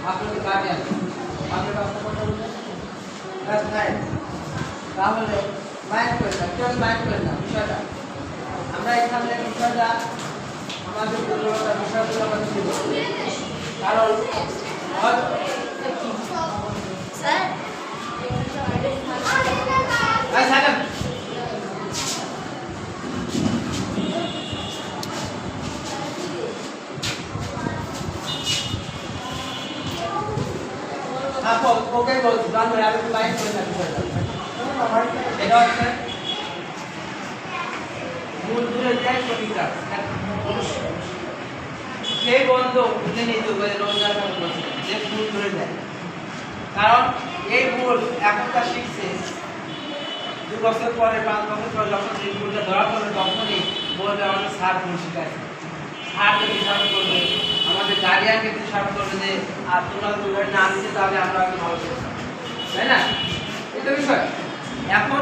আপনাদের গার্ডিয়ান আপনার বাচ্চা কথা বলবেন ক্লাস 9 তাহলে মাইন্ড করেন না কেউ মাইন্ড করেন না বিষয়টা আমরা এখানে বিষয়টা আমাদের দুর্বলতা বিষয়গুলো আমাদের ছিল কারণ স্যার ওকে বলছি গান ধরে আমি লাইন করে থাকি এটা হচ্ছে মূল ধরে যায় কবিতা যে বন্ধ উঠে নিতে হবে রোজগার করছে যে মূল ধরে দেয় কারণ এই মূল এখনকার শিখছে 2 বছর পরে 5 বছর পরে যখন এই মূলটা ধরা পড়বে তখনই বলবে আমাদের স্যার ভুল শিখাচ্ছে স্যারকে হিসাব করবে আমাদের গার্ডিয়ানকে হিসাব করবে যে আর তোমরা দুবার না দিতে তাহলে আমরা ভালো করতাম তাই না এটা বিষয় এখন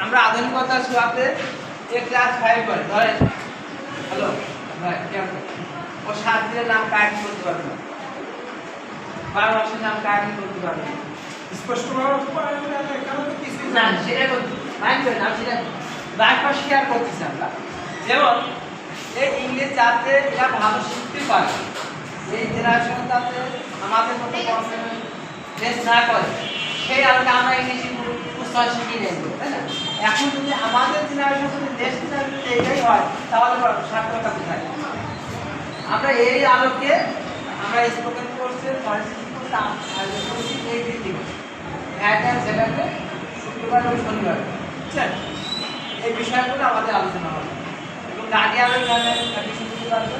আমরা আধুনিকতার ছোঁয়াতে ক্লাস 5 পড়ে ধরেন হ্যালো ভাই কেমন ও 7 দিনের নাম কাটি করতে পারবে না 12 মাসের নাম কাটি করতে পারবে না স্পষ্টভাবে পারেন না এখানে তো কিছু না সেটা করতে মাইন্ড করেন না সেটা ব্যাপার শেয়ার করতেছি আমরা যেমন এই ইংলিশ যাতে এরা ভালো শিখতে পারে এই জেনারেশন যাতে আমাদের মতো কনসেন্ট্রেট না করে সেই আলোকে আমরা ইংলিশ উৎসাহ শিখিয়ে নেব তাই না এখন যদি আমাদের জেনারেশন যদি নেক্সট জেনারেশন এইটাই হয় তাহলে সার্থকতা কোথায় আমরা এই আলোকে আমরা স্পোকেন কোর্সে ফরেন্সিক কোর্স এই দিন অ্যাটাক সেটাকে শুক্রবার এবং শনিবার বুঝছেন এই বিষয়গুলো আমাদের আলোচনা হবে এবং গার্ডিয়ানও এখানে অ্যাডমিশন নিতে পারবে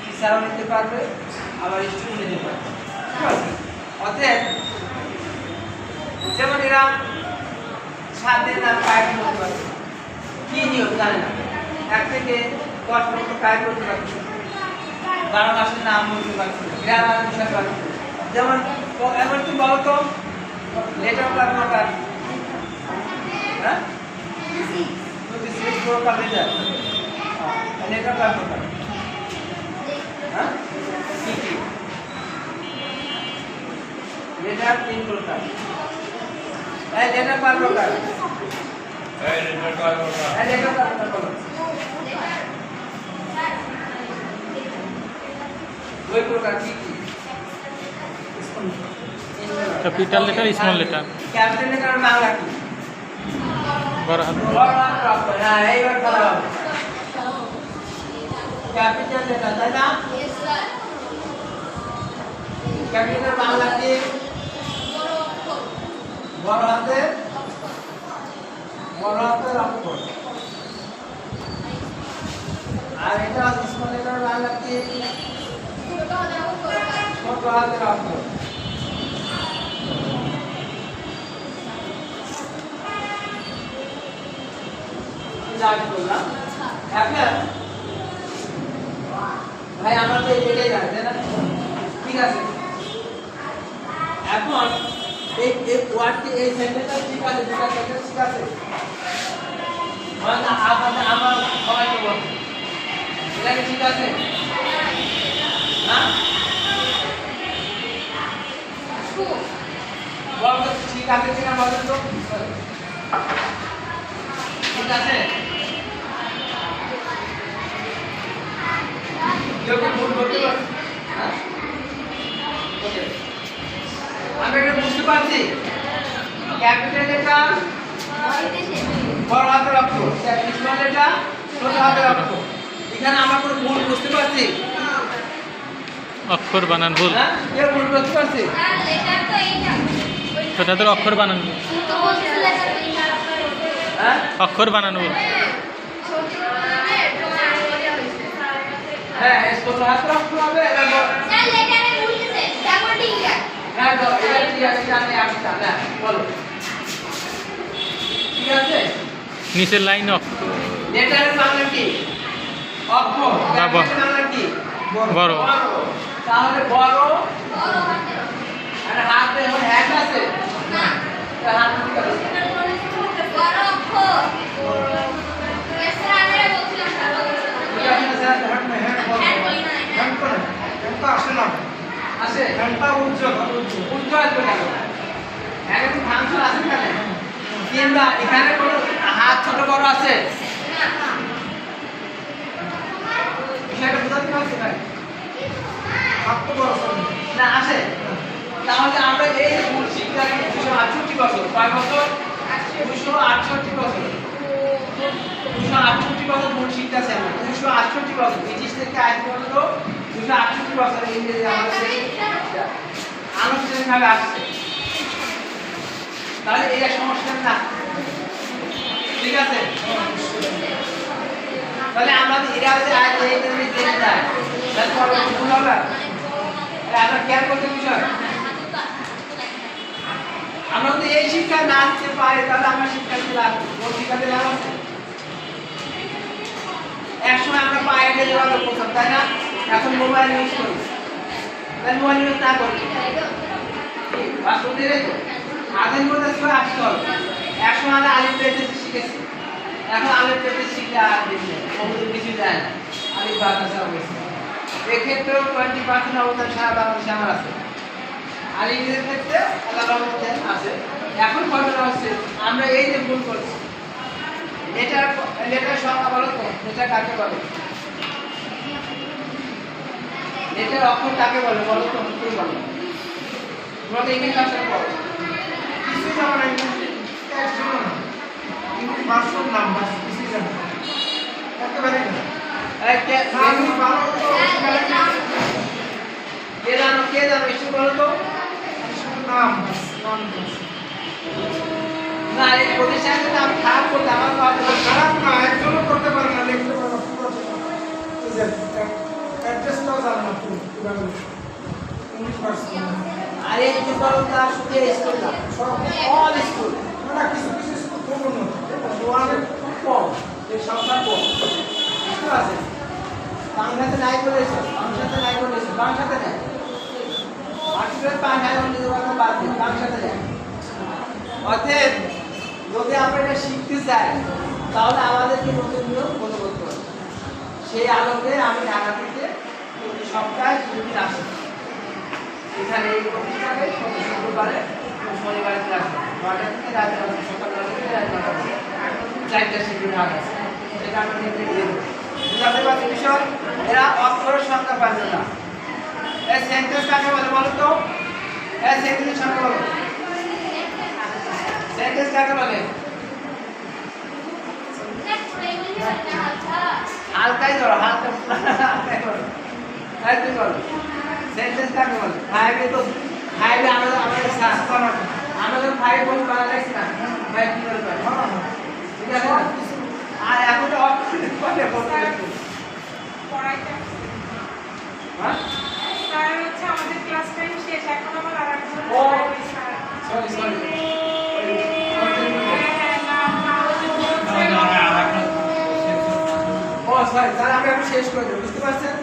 টিচারও নিতে পারবে আবার স্টুডেন্ট নিতে পারবে ঠিক আছে অতএব যেমন এরা 7 দিন নাম কাজ করতে পারবে কি নিয়ম জানে না 1 থেকে 10 পর্যন্ত কাজ করতে পারবে 12 মাসের নাম বলতে পারবে গ্রামার বিষয় পারবে যেমন এমন কি বলতো লেটার প্ল্যান কার হ্যাঁ যদি সিক্স প্রকার লেটার লেটার প্ল্যান কার হ্যাঁ কি কি লেটার 3 প্রকার এই লেটার প্ল্যান কার এই লেটার কাজ করা এই লেটার প্ল্যান বলো দুই প্রকার কি কি capital letter small letter capital letter Bangla की बड़ा हाथ बड़ा हाथ हां এইবার বলা হবে कैपिटल लेटर তাই না यस স্যার कैपिटल বাংলা কি বড় হাতের অক্ষর আর এটা স্মল লেটার বাংলা কি ছোট হাতের অক্ষর জানি বললাম এখন ভাই আমরা তো এটাই জানি তাই না ঠিক আছে এখন এই ওয়ার্ডটি এই সেন্টেন্সটা ঠিক আছে দুটো সেন্টেন্স ঠিক আছে মানে আপনাদের আমার সবাইকে বলতে এটা কি ঠিক আছে হ্যাঁ বলতো ঠিক আছে কিনা বলেন তো ঠিক আছে কেউ কি ভুল করতে পারে হ্যাঁ ওকে আমরা এটা বুঝতে পারছি ক্যাপিটাল লেটার বড় হাতের অক্ষর স্মল লেটার ছোট হাতের অক্ষর এখানে আমরা কোনো ভুল বুঝতে পারছি अक्षर बानान भूल হ্যাঁ কেউ ভুল বুঝতে পারছি স্যার লেটার তো এইটা छोटा तो अक्षर बानान भूल তো বলছে লেটার এইটা হ্যাঁ अक्षर बानान भूल ছোট মানে তোমার বলে হইছে হ্যাঁ ছোট হাতের অক্ষর হবে এটা স্যার লেটারে বলতেছে ডাবল ডিঙ্গা হ্যাঁ তো এটা ঠিক আছে জানি আমি জানা বলো ঠিক আছে नीचे लाइन লেটারের বাংলা কি অক্ষর বাবা। ক্যাপিটাল বাংলা কি বড় তাহলে বড় বড় হাতে আর হাতে এখন হ্যান্ড আছে না তো হাত ঠিক আছে বড় অক্ষর এস রানের বলছিলাম স্যার ঠিক আছে স্যার হ্যান্ড হ্যান্ড বলি না হ্যান্ড করে হ্যান্ড তো আসে না আসে ফ্যানটা উজ্জ্বল উজ্জ্বল উজ্জ্বল আসবে কেন এখানে কি ফাংশন আছে এখানে কিংবা এখানে কোনো হাত ছোট বড় আছে বিষয়টা বুঝতে পারছি ভাই হাত তো বড় আছে। না আসে তাহলে আমরা এই মূল শিক্ষাকে 268 বছর কয় বছর 268 বছর 268 বছর মূল শিক্ষা আছে আমরা 268 বছর ব্রিটিশ থেকে আজ পর্যন্ত 268 বছর ইংরেজি আমাদের আনুষ্ঠানিকভাবে আসছে তাহলে এটা সমস্যা না ঠিক আছে তাহলে আমরা যদি এটা হচ্ছে আজ এই জন্য জেনে যায় তাহলে পরে ভুল হবে আমরা খেয়াল করতে বিষয় আমরা যদি এই শিক্ষা না নিতে পারি তাহলে আমরা শিক্ষা লাভ কোন শিক্ষাতে লাভ আছে একসময় আমরা পায়ে যোগাযোগ করতাম তাই না এখন মোবাইল ইউজ করি তাহলে মোবাইল ইউজ না করি বাস্তবে আগের মধ্যে ছিল আসতে হবে একসময় আমরা আলিফ পেতে শিখেছি এখন আলিফ পেতে শিখে আর দেখি বহুদূর কিছু যায় না আলিফ বাতাসা অবস্থা এক্ষেত্রেও 20% অবদান সারা বাংলাদেশে আমার আছে আর ইংরেজির ক্ষেত্রে আল্লাহ রহমতের আছে এখন ঘটনা হচ্ছে আমরা এই যে ভুল করছি লেটার সংখ্যা বলো তো লেটার কাকে বলে লেটার অক্ষর কাকে বলে বলো তো তুমি বলো তোমরা তো ইংলিশ ভাষা পড়ো কিছুই জানো না ইংলিশ এক ছিল না ইংলিশ ভার্সন নাম বাস কিছুই জানো না একেবারে না আমি ভালো তো কে জানো একটু বলো তো শুধু নাম বাস নাম বাস না এই প্রতিষ্ঠানের নাম খারাপ করলে আমার খারাপ না একজনও করতে পারে না লিখতে পারে না পুরো অ্যাড্রেসটাও জানো না পুরো ইংলিশ ভার্সন আরে কি বলো তা শুধু স্কুল না সব অল স্কুল না কিছু কিছু স্কুল খুব উন্নত ওয়ানের খুব কম এর সংখ্যা কম কিছু আছে বাংলাতে নাই বলেছে বাংলাতে নাই বলেছে বাংলাতে নাই আর্টিকেল 5 অন্য কথা বাদ দিন বাংলাতে নাই অতএব যদি আমরা এটা শিখতে চাই তাহলে আমাদেরকে নতুন নিয়ম ফলো করতে হবে সেই আলোকে আমি ঢাকা থেকে প্রতি সপ্তাহে 2 দিন আসি এখানে এই প্রতিষ্ঠানে প্রতি শুক্রবারে শনিবারে ক্লাস 9টা থেকে রাত 9টা সকাল 9টা থেকে রাত 9টা চারটা শিবির ভাগ আছে সেটা আমরা নিতে গিয়ে বুঝাতে পারছি বিষয় এরা অক্ষরের সংখ্যা পারল না এই সেন্টেন্স কাকে বলে বলো তো এই সেন্টেন্স সংখ্যা বলো সেন্টেন্স কাকে বলে হালকাই ধরো হালকা হালকাই ধরো তাই তুই বলো সেন্টেন্স কাকে বলে ফাইভে তো ফাইভে আমাদের সাথ আমাদের ফাইভ বল বাংলা লাগছে না ফাইভ কি বলতে পারে ঠিক আছে আর এখন তো অক্ষরে বলে বলতে পড়াইতে হ্যাঁ স্যার হচ্ছে আমাদের ক্লাস টাইম শেষ এখন আমার আরেকজন ও। পড়াবে স্যার সরি সরি ও সরি তাহলে আমি শেষ করে দেবো বুঝতে পারছেন